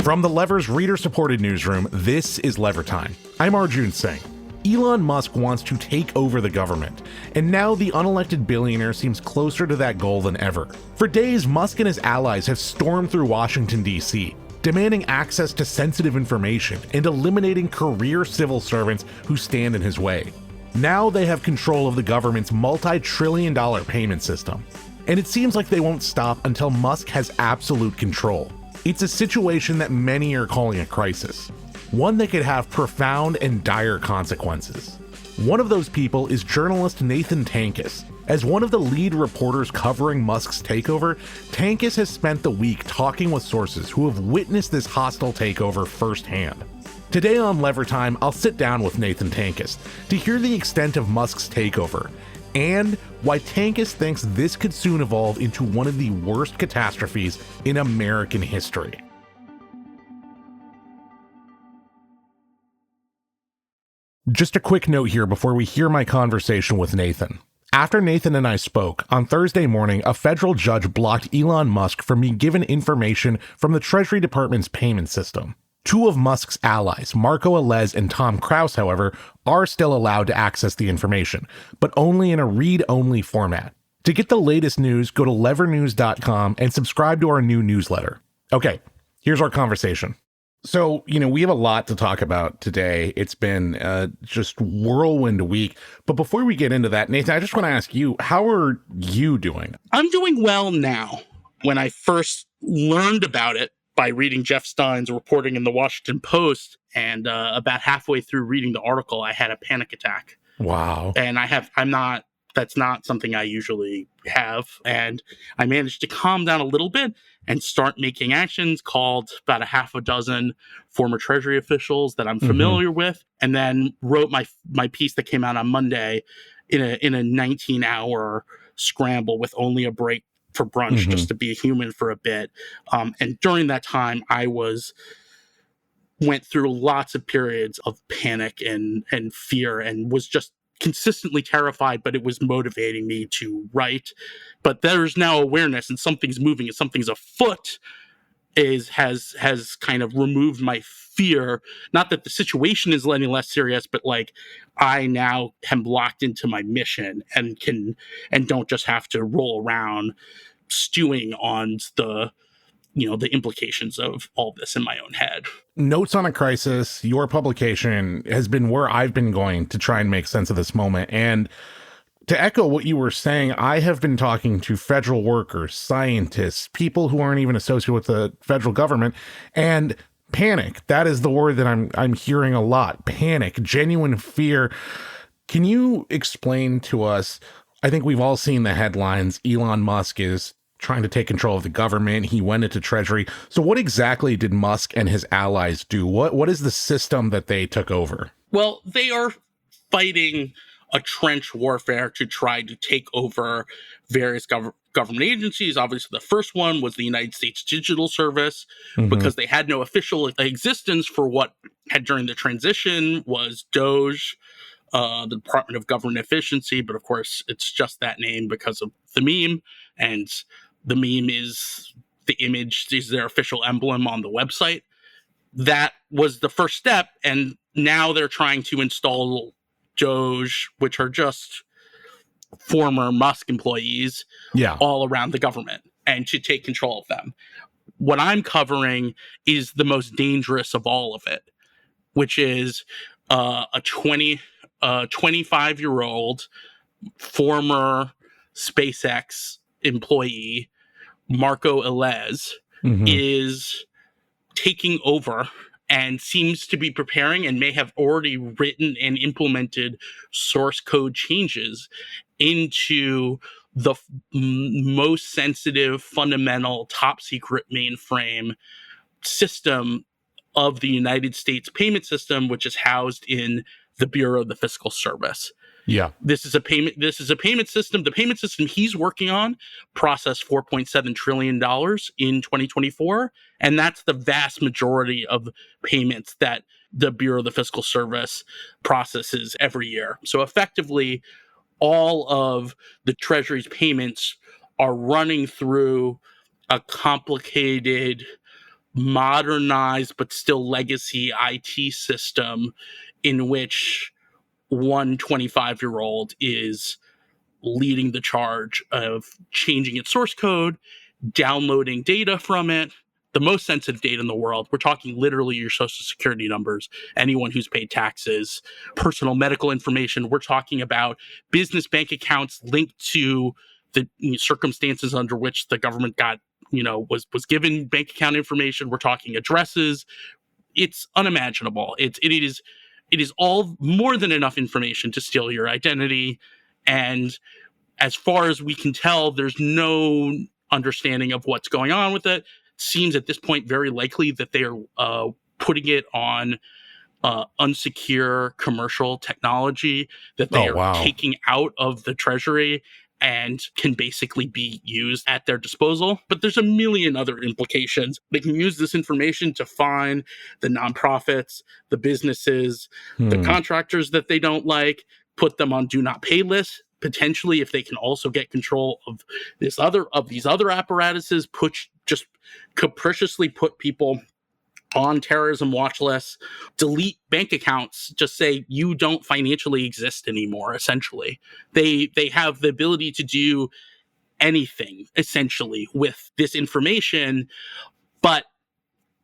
From the Lever's reader-supported newsroom, this is Lever Time. I'm Arjun Singh. Elon Musk wants to take over the government, and now the unelected billionaire seems closer to that goal than ever. For days, Musk and his allies have stormed through Washington, D.C., demanding access to sensitive information and eliminating career civil servants who stand in his way. Now they have control of the government's multi-trillion-dollar payment system, and it seems like they won't stop until Musk has absolute control. It's a situation that many are calling a crisis, one that could have profound and dire consequences. One of those people is journalist Nathan Tankus. As one of the lead reporters covering Musk's takeover, Tankus has spent the week talking with sources who have witnessed this hostile takeover firsthand. Today on Lever Time, I'll sit down with Nathan Tankus to hear the extent of Musk's takeover and why Tankus thinks this could soon evolve into one of the worst catastrophes in American history. Just a quick note here before we hear my conversation with Nathan. After Nathan and I spoke, on Thursday morning, a federal judge blocked Elon Musk from being given information from the Treasury Department's payment system. Two of Musk's allies, Marco Alez and Tom Krause, however, are still allowed to access the information, but only in a read-only format. To get the latest news, go to levernews.com and subscribe to our new newsletter. Okay, here's our conversation. So, we have a lot to talk about today. It's been just whirlwind week. But before we get into that, Nathan, I just want to ask you, how are you doing? I'm doing well now. When I first learned about it by reading Jeff Stein's reporting in the Washington Post, and about halfway through reading the article, I had a panic attack. Wow. And that's not something I usually have. And I managed to calm down a little bit and start making actions, called about a half a dozen former Treasury officials that I'm familiar with, and then wrote my piece that came out on Monday in a 19-hour scramble with only a break for brunch, just to be a human for a bit. And during that time, I went through lots of periods of panic and fear, and was just consistently terrified, but it was motivating me to write. But there's now awareness, and something's moving, and something's afoot, has kind of removed my fear. Not that the situation is any less serious, but like I now am locked into my mission and don't just have to roll around stewing on the implications of all this in my own head. Notes on a Crisis, your publication, has been where I've been going to try and make sense of this moment. And to echo what you were saying, I have been talking to federal workers, scientists, people who aren't even associated with the federal government, and panic. That is the word that I'm hearing a lot. Panic, genuine fear. Can you explain to us, I think we've all seen the headlines, Elon Musk is trying to take control of the government. He went into Treasury. So what exactly did Musk and his allies do? What is the system that they took over? Well, they are fighting a trench warfare to try to take over various government agencies. Obviously, the first one was the United States Digital Service, because they had no official existence for what had during the transition was DOGE, the Department of Government Efficiency. But of course, it's just that name because of the meme, and the meme is the image, is their official emblem on the website. That was the first step, and now they're trying to install DOGE, which are just former Musk employees, all around the government, and to take control of them. What I'm covering is the most dangerous of all of it, which is a 25-year-old former SpaceX employee, Marco Alez, is taking over and seems to be preparing and may have already written and implemented source code changes into the most sensitive, fundamental, top secret mainframe system of the United States payment system, which is housed in the Bureau of the Fiscal Service. Yeah. This is a payment system. The payment system he's working on processed $4.7 trillion in 2024. And that's the vast majority of payments that the Bureau of the Fiscal Service processes every year. So effectively, all of the Treasury's payments are running through a complicated modernized but still legacy IT system in which one 25-year-old is leading the charge of changing its source code, downloading data from it, the most sensitive data in the world. We're talking literally your social security numbers, anyone who's paid taxes, personal medical information. We're talking about business bank accounts linked to the circumstances under which the government got, was given bank account information. We're talking addresses. It's unimaginable. It is all more than enough information to steal your identity. And as far as we can tell, there's no understanding of what's going on with it. Seems at this point very likely that they are putting it on unsecure commercial technology that they are taking out of the treasury and can basically be used at their disposal. But there's a million other implications. They can use this information to find the nonprofits, the businesses, the contractors that they don't like, put them on do not pay lists. Potentially, if they can also get control of these other apparatuses, just capriciously put people on terrorism watch lists, delete bank accounts, just say you don't financially exist anymore. Essentially, they have the ability to do anything essentially with this information. But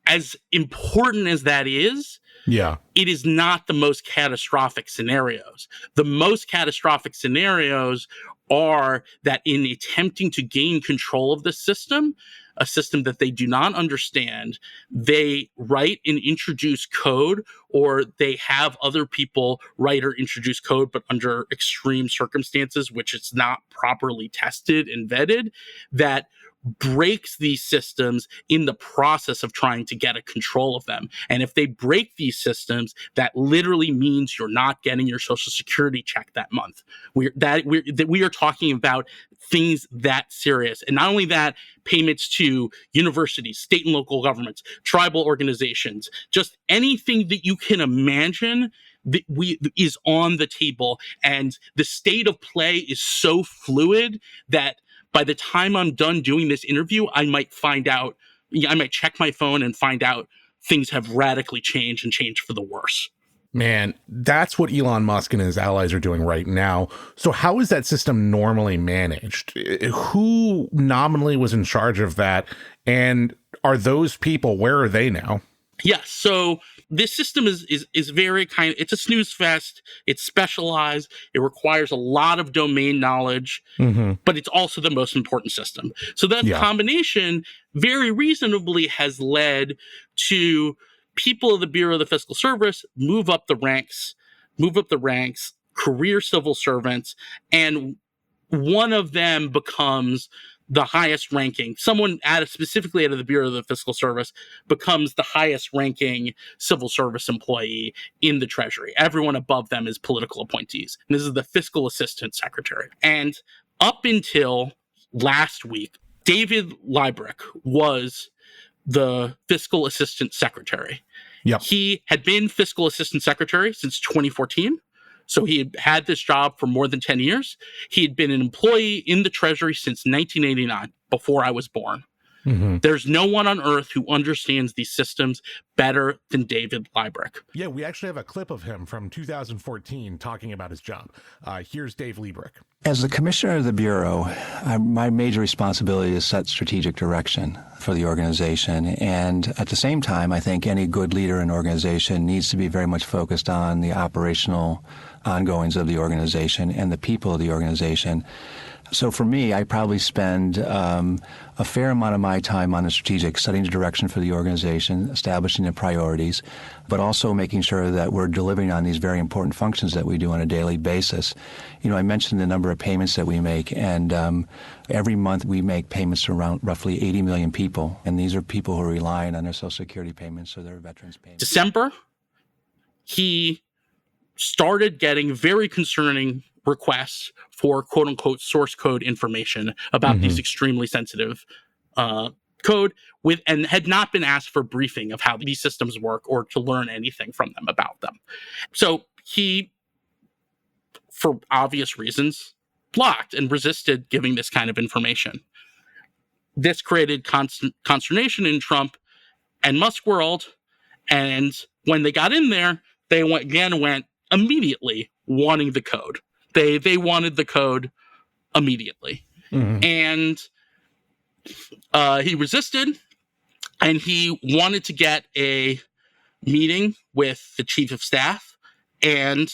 as important as that is, it is not the most catastrophic scenarios. The most catastrophic scenarios are that in attempting to gain control of the system, a system that they do not understand, they write and introduce code, or they have other people write or introduce code, but under extreme circumstances, which it's not properly tested and vetted, that breaks these systems in the process of trying to get a control of them. And if they break these systems, that literally means you're not getting your Social Security check that month. We are talking about things that serious. And not only that, payments to universities, state and local governments, tribal organizations, just anything that you can imagine that is on the table. And the state of play is so fluid that by the time I'm done doing this interview, I might check my phone and find out things have radically changed and changed for the worse. Man, that's what Elon Musk and his allies are doing right now. So how is that system normally managed? Who nominally was in charge of that? And are those people, where are they now? Yes. So this system is very it's a snooze fest. It's specialized. It requires a lot of domain knowledge, but it's also the most important system. So that combination very reasonably has led to people of the Bureau of the Fiscal Service move up the ranks, career civil servants, and one of them becomes the highest ranking. Someone specifically out of the Bureau of the Fiscal Service becomes the highest ranking civil service employee in the Treasury. Everyone above them is political appointees. And this is the Fiscal Assistant Secretary. And up until last week, David Liebrecht was the Fiscal Assistant Secretary. He had been Fiscal Assistant Secretary since 2014. So he had this job for more than 10 years. He had been an employee in the Treasury since 1989, before I was born. There's no one on earth who understands these systems better than David Liebrecht. Yeah, we actually have a clip of him from 2014 talking about his job. Here's Dave Liebrecht. As the commissioner of the Bureau, my major responsibility is set strategic direction for the organization. And at the same time, I think any good leader in an organization needs to be very much focused on the operational ongoings of the organization and the people of the organization. So for me, I probably spend a fair amount of my time on the strategic, setting the direction for the organization, establishing the priorities, but also making sure that we're delivering on these very important functions that we do on a daily basis. You know, I mentioned the number of payments that we make, and every month we make payments to around roughly 80 million people, and these are people who are relying on their Social Security payments or their veterans payments. December, he started getting very concerning requests for quote-unquote source code information about these extremely sensitive code and had not been asked for briefing of how these systems work or to learn anything from them about them. So he, for obvious reasons, blocked and resisted giving this kind of information. This created constant consternation in Trump, and Musk World. And when they got in there, they went immediately wanting the code. They wanted the code immediately. And he resisted, and he wanted to get a meeting with the chief of staff and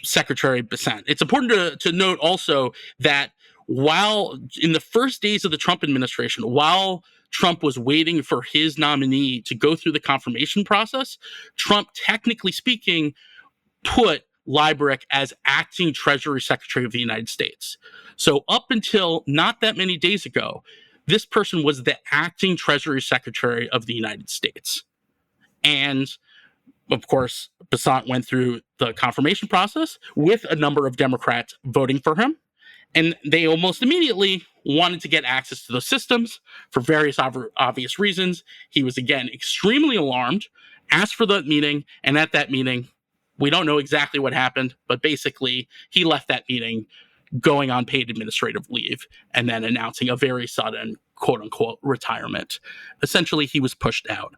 Secretary Bessent. It's important to note also that while in the first days of the Trump administration, while Trump was waiting for his nominee to go through the confirmation process, Trump, technically speaking, put Leibrecht as acting Treasury Secretary of the United States. So up until not that many days ago, this person was the acting Treasury Secretary of the United States. And of course, Bessent went through the confirmation process with a number of Democrats voting for him. And they almost immediately wanted to get access to those systems for various obvious reasons. He was, again, extremely alarmed, asked for the meeting, and at that meeting, we don't know exactly what happened, but basically, he left that meeting going on paid administrative leave and then announcing a very sudden, quote-unquote, retirement. Essentially, he was pushed out.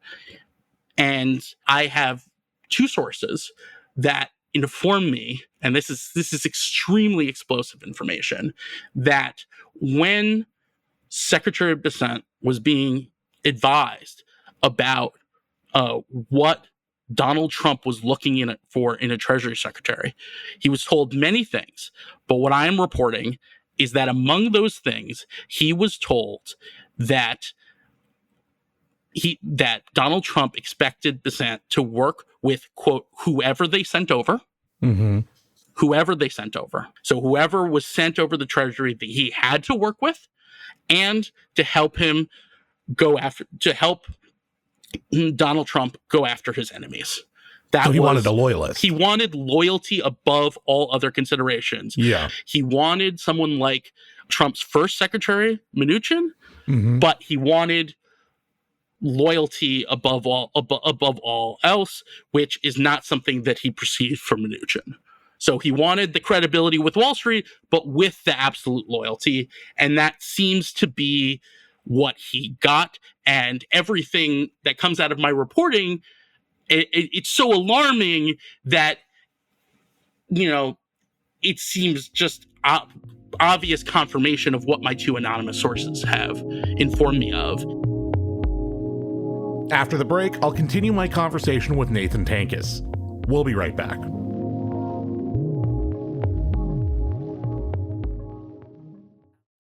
And I have two sources that inform me, and this is extremely explosive information, that when Secretary Bessent was being advised about what Donald Trump was looking for in a Treasury Secretary, he was told many things. But what I am reporting is that among those things, he was told that Donald Trump expected Bessent to work with, quote, whoever they sent over. Whoever they sent over. So whoever was sent over the Treasury that he had to work with, and to help Donald Trump go after his enemies. So he wanted a loyalist. He wanted loyalty above all other considerations. Yeah. He wanted someone like Trump's first secretary, Mnuchin, but he wanted loyalty above all else, which is not something that he perceived from Mnuchin. So he wanted the credibility with Wall Street, but with the absolute loyalty. And that seems to be what he got. And everything that comes out of my reporting, it's so alarming that, it seems just obvious confirmation of what my two anonymous sources have informed me of. After the break, I'll continue my conversation with Nathan Tankus. We'll be right back.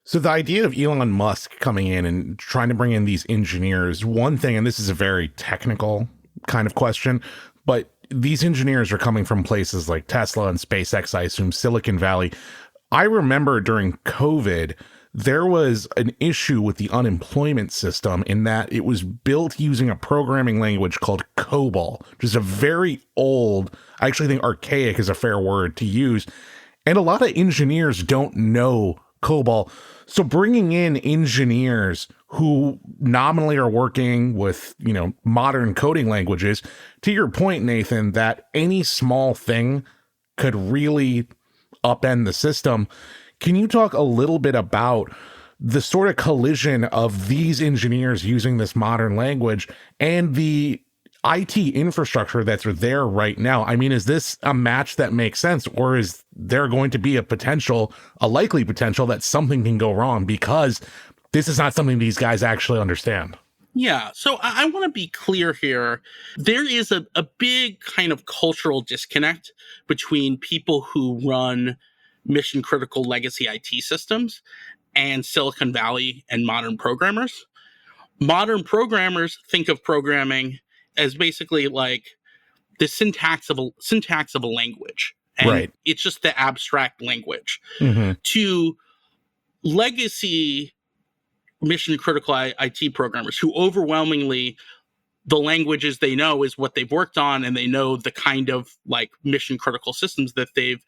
So the idea of Elon Musk coming in and trying to bring in these engineers, one thing, and this is a very technical kind of question, but these engineers are coming from places like Tesla and SpaceX, I assume Silicon Valley. I remember during COVID, there was an issue with the unemployment system in that it was built using a programming language called COBOL, which is a very old, I actually think archaic is a fair word to use, and a lot of engineers don't know COBOL. So bringing in engineers who nominally are working with, modern coding languages, to your point, Nathan, that any small thing could really upend the system. Can you talk a little bit about the sort of collision of these engineers using this modern language and the IT infrastructure that's there right now? I mean, is this a match that makes sense, or is there going to be a likely potential that something can go wrong because this is not something these guys actually understand? Yeah, so I want to be clear here. There is a big kind of cultural disconnect between people who run mission critical legacy IT systems and Silicon Valley and modern programmers. Modern programmers think of programming as basically like the syntax of a language. And right. It's just the abstract language. To legacy mission critical IT programmers who overwhelmingly the languages they know is what they've worked on, and they know the kind of like mission critical systems that they've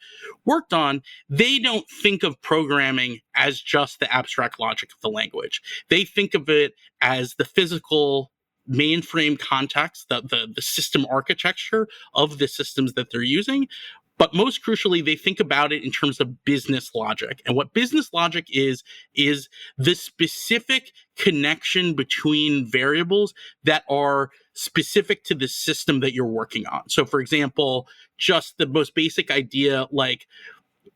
worked on, they don't think of programming as just the abstract logic of the language. They think of it as the physical mainframe context, the system architecture of the systems that they're using, But most crucially, they think about it in terms of business logic. And what business logic is the specific connection between variables that are specific to the system that you're working on. So, for example, just the most basic idea, like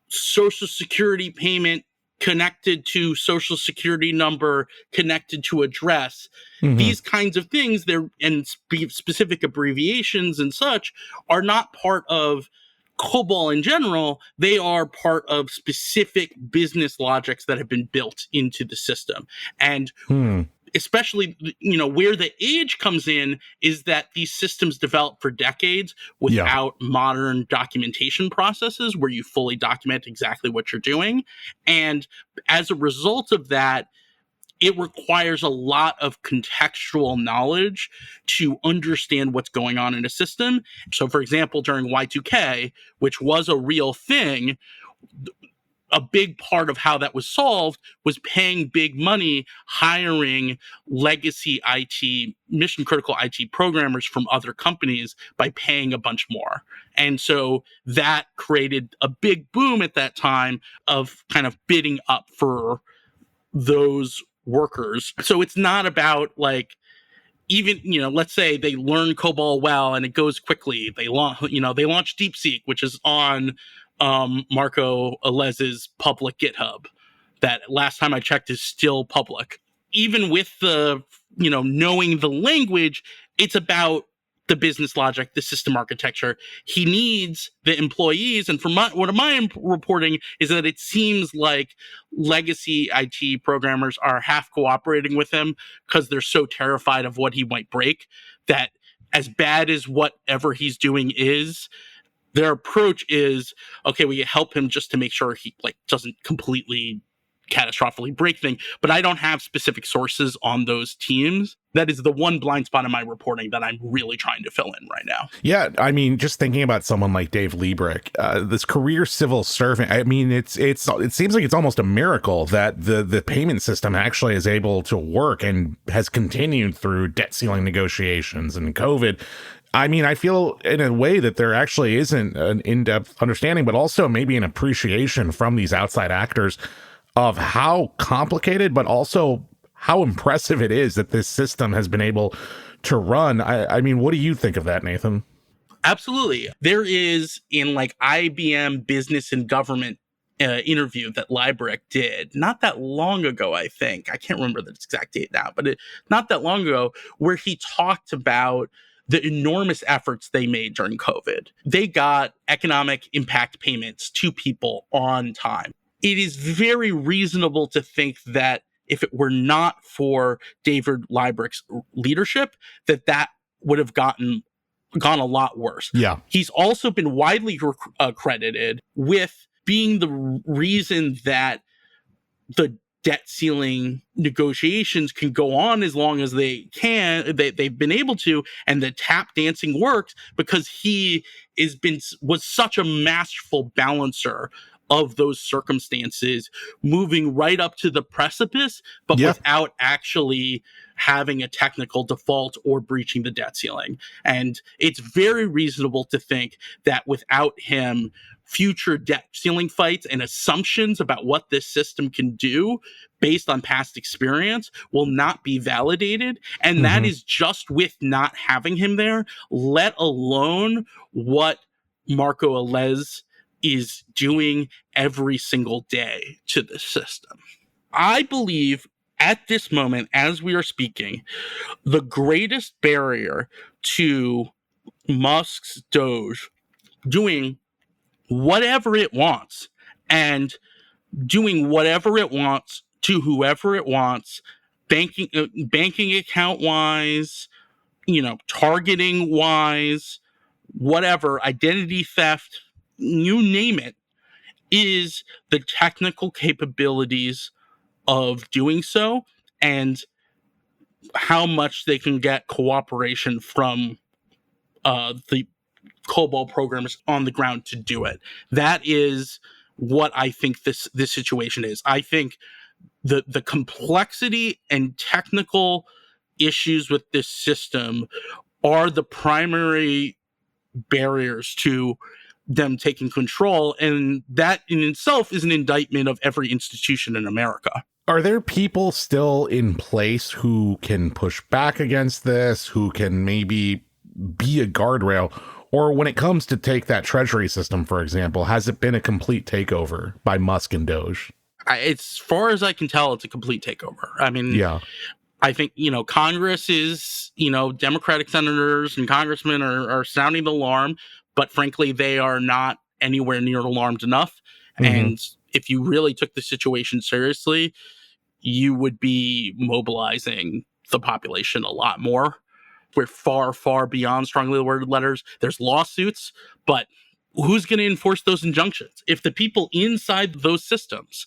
Social Security payment connected to Social Security number, connected to address. These kinds of things, and specific abbreviations and such, are not part of COBOL in general. They are part of specific business logics that have been built into the system. And especially, where the age comes in is that these systems developed for decades without modern documentation processes where you fully document exactly what you're doing. And as a result of that, it requires a lot of contextual knowledge to understand what's going on in a system. So, for example, during Y2K, which was a real thing, a big part of how that was solved was paying big money, hiring legacy IT, mission critical IT programmers from other companies by paying a bunch more. And so that created a big boom at that time of kind of bidding up for those workers. So it's not about like, even, let's say they learn COBOL well and it goes quickly. They launch DeepSeek, which is on Marco Alez's public GitHub. That last time I checked is still public. Even with the, knowing the language, it's about the business logic, the system architecture. He needs the employees. And from what my reporting is that it seems like legacy IT programmers are half cooperating with him because they're so terrified of what he might break, that as bad as whatever he's doing is, their approach is, okay, we help him just to make sure he doesn't completely catastrophically break things, but I don't have specific sources on those teams. That is the one blind spot in my reporting that I'm really trying to fill in right now. Yeah, I mean, just thinking about someone like Dave Liebrick, this career civil servant, I mean, it seems like it's almost a miracle that the payment system actually is able to work and has continued through debt ceiling negotiations and COVID. I mean, I feel in a way that there actually isn't an in-depth understanding, but also maybe an appreciation from these outside actors of how complicated, but also how impressive it is that this system has been able to run. I mean, what do you think of that, Nathan? Absolutely. There is, in IBM Business and Government interview that Liebrick did not that long ago, I think. I can't remember the exact date now, but not that long ago, where he talked about the enormous efforts they made during COVID. They got economic impact payments to people on time. It is very reasonable to think that if it were not for David Liebrick's leadership, that would have gone a lot worse. Yeah. He's also been widely credited with being the reason that the debt ceiling negotiations can go on as long as they've been able to, and the tap dancing works because he was such a masterful balancer of those circumstances, moving right up to the precipice, but without actually having a technical default or breaching the debt ceiling. And it's very reasonable to think that without him, future debt ceiling fights and assumptions about what this system can do based on past experience will not be validated. And that is just with not having him there, let alone what Marco Alez is doing every single day to the system. I believe at this moment, as we are speaking, the greatest barrier to Musk's Doge doing whatever it wants and doing whatever it wants to whoever it wants, banking account wise, targeting wise, whatever, identity theft, you name it, is the technical capabilities of doing so and how much they can get cooperation from the COBOL programmers on the ground to do it. That is what I think this situation is. I think the complexity and technical issues with this system are the primary barriers to them taking control. And that in itself is an indictment of every institution in America. Are there people still in place who can push back against this, who can maybe be a guardrail? Or when it comes to take that treasury system, for example, has it been a complete takeover by Musk and Doge? As far as I can tell, it's a complete takeover. I mean, yeah. I think, Congress is, Democratic senators and congressmen are sounding the alarm, but frankly, they are not anywhere near alarmed enough. Mm-hmm. And if you really took the situation seriously, you would be mobilizing the population a lot more. We're far, far beyond strongly worded letters. There's lawsuits, but who's going to enforce those injunctions? If the people inside those systems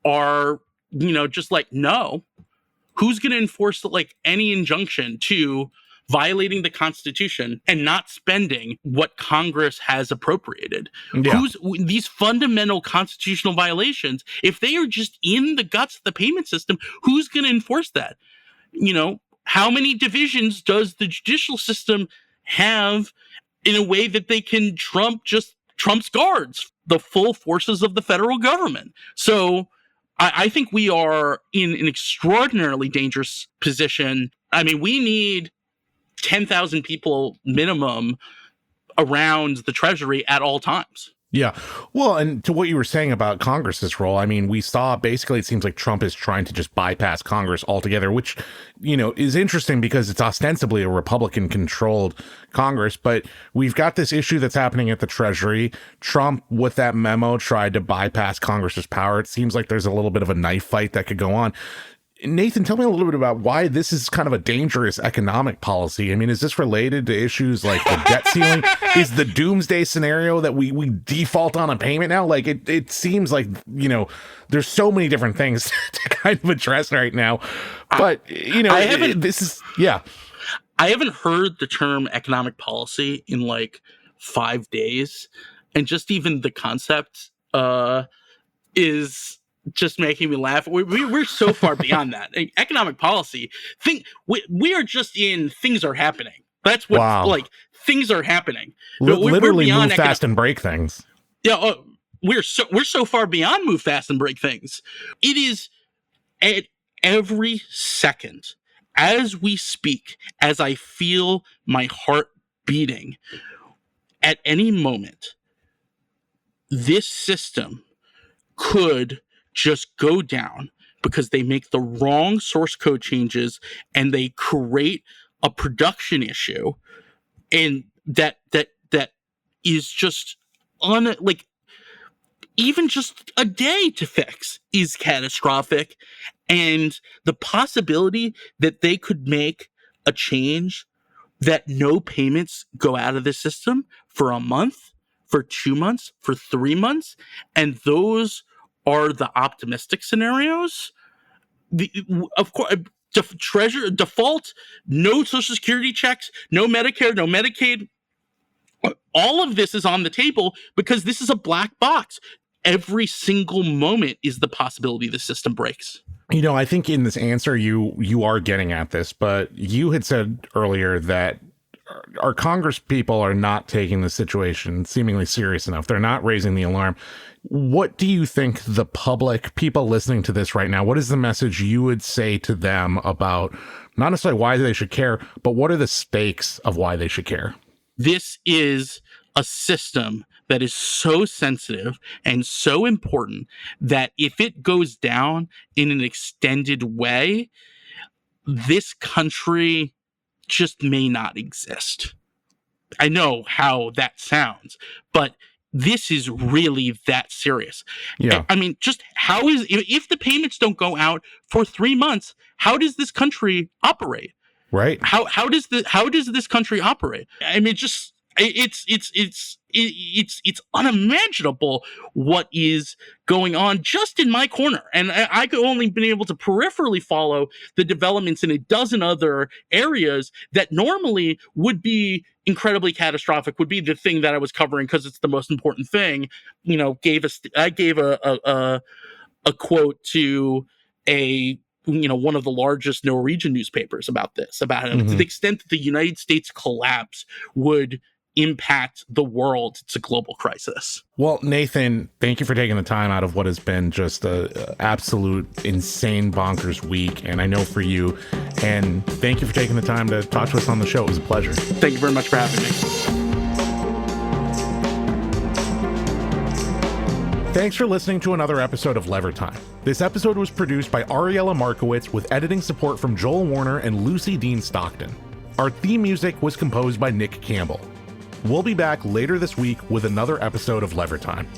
are, just like, no, who's going to enforce any injunction to violating the Constitution and not spending what Congress has appropriated? Yeah. These fundamental constitutional violations, if they are just in the guts of the payment system, who's going to enforce that? How many divisions does the judicial system have in a way that they can Trump's guards, the full forces of the federal government? So I think we are in an extraordinarily dangerous position. I mean, we need 10,000 people minimum around the Treasury at all times. Yeah. Well, and to what you were saying about Congress's role, I mean, we saw basically it seems like Trump is trying to just bypass Congress altogether, which, is interesting because it's ostensibly a Republican controlled Congress. But we've got this issue that's happening at the Treasury. Trump, with that memo, tried to bypass Congress's power. It seems like there's a little bit of a knife fight that could go on. Nathan, tell me a little bit about why this is kind of a dangerous economic policy. I mean, is this related to issues like the debt ceiling? Is the doomsday scenario that we default on a payment now? Like, it seems like, there's so many different things to kind of address right now. But, I haven't heard the term economic policy in 5 days. And just even the concept is just making me laugh. We're so far beyond that. Economic policy, we are just in things are happening. That's what things are happening. Literally move fast and break things. Yeah, we're so far beyond move fast and break things. It is at every second as we speak, as I feel my heart beating. At any moment, this system could just go down because they make the wrong source code changes and they create a production issue, and that is just even just a day to fix is catastrophic. And the possibility that they could make a change that no payments go out of the system for a month, for 2 months, for 3 months, and those are the optimistic scenarios. Of course, default, no Social Security checks, no Medicare, no Medicaid. All of this is on the table because this is a black box. Every single moment is the possibility the system breaks. I think in this answer, you are getting at this, but you had said earlier that our Congress people are not taking the situation seemingly serious enough. They're not raising the alarm. What do you think the public, people listening to this right now, what is the message you would say to them about not necessarily why they should care, but what are the stakes of why they should care? This is a system that is so sensitive and so important that if it goes down in an extended way, this country just may not exist. I know how that sounds, but this is really that serious. Yeah. I mean, just if the payments don't go out for 3 months, how does this country operate? Right. How does this country operate? I mean, just it's unimaginable what is going on just in my corner. And I could only been able to peripherally follow the developments in a dozen other areas that normally would be incredibly catastrophic, would be the thing that I was covering because it's the most important thing. I gave a quote to one of the largest Norwegian newspapers about this, about to the extent that the United States collapse would impact the world. It's a global crisis. Well, Nathan, thank you for taking the time out of what has been just a absolute insane bonkers week. And I know for you, and thank you for taking the time to talk to us on the show. It was a pleasure. Thank you very much for having me. Thanks for listening to another episode of Lever Time. This episode was produced by Ariella Markowitz with editing support from Joel Warner and Lucy Dean Stockton. Our theme music was composed by Nick Campbell. We'll be back later this week with another episode of Lever Time.